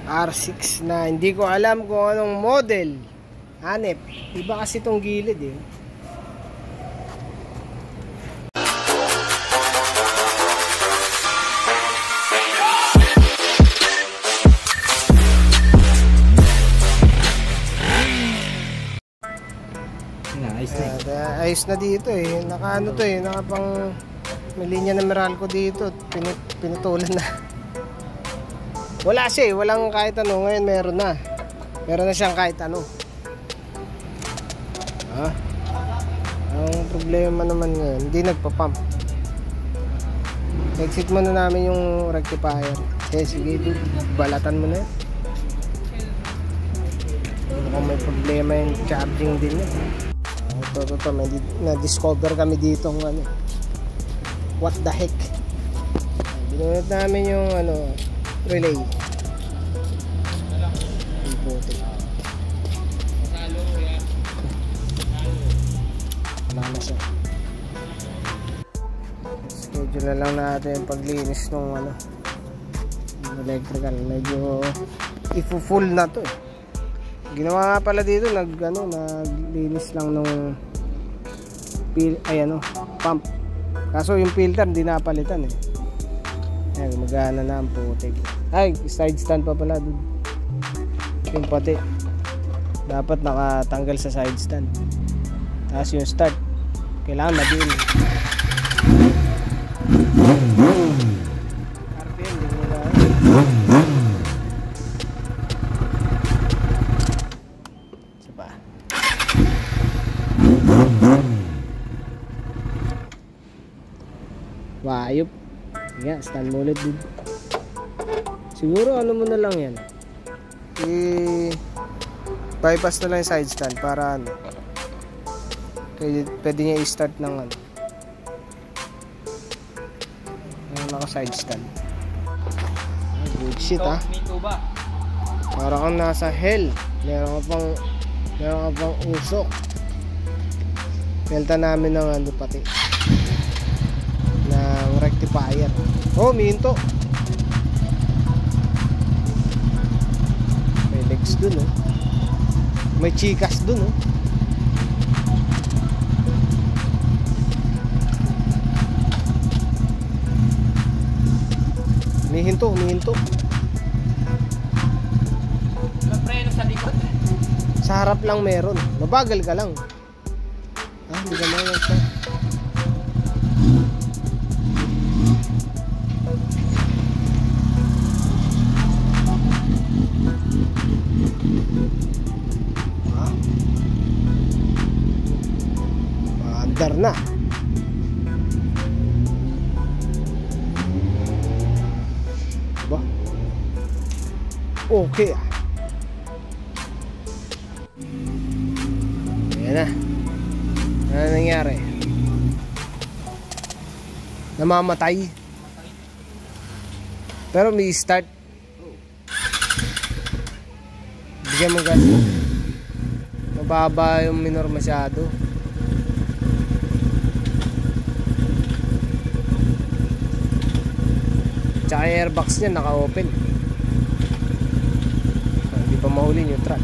R6 na hindi ko alam kung anong model. Hanep. Iba kasi itong gilid eh. Ayos na dito eh. Naka ano to eh. Naka pang may linya na Meralco dito. Pinutulan na. Wala siya eh. Walang kahit ano. Ngayon meron na. Meron na siyang kahit ano. Ang problema naman ngayon, hindi nagpa-pump. Exit muna namin yung rectifier. Sige, balatan mo na yun. Mukhang may problema yung charging din yun. Ito, may na-discover kami dito ng ano. What the heck? Binunod namin yung ano, relay. Wala na siya. Schedule na lang natin yung paglinis ng ano, electrical. Medyo ifu-full na to eh. Ginawa nga pala dito, naglinis lang nung pump. Kaso yung filter hindi napalitan eh. Ayan, gumagana na ang putik. Ay, side stand pa pala doon. Yung pati dapat nakatanggal sa side stand. Tapos yung start kailangan madiin. RPM din nila. Sapa. Wayop. Nga, stand mo ulit din. Siguro ano mo na lang yan. Bypass na lang yung side stand para ano. Pwede niya i-start ng ano. Naka side stand. Good shit ha. Para kang nasa hell. Meron ka pang usok. Pelta namin ng ano pati. Ng rectifier. Oh, minto. May legs dun oh. May chikas dun oh. Humihinto. May preno sa likod. Sa harap lang meron. Mabagal ka lang. Hindi ka mayroon pa. Maandar na. Okay. Ayan na. Ano nangyari? Namamatay. Pero may start. Bigyan mo gas. Mababa yung minor masyado. Tsaka airbox niya naka-open. Hindi pa mahuli yung truck.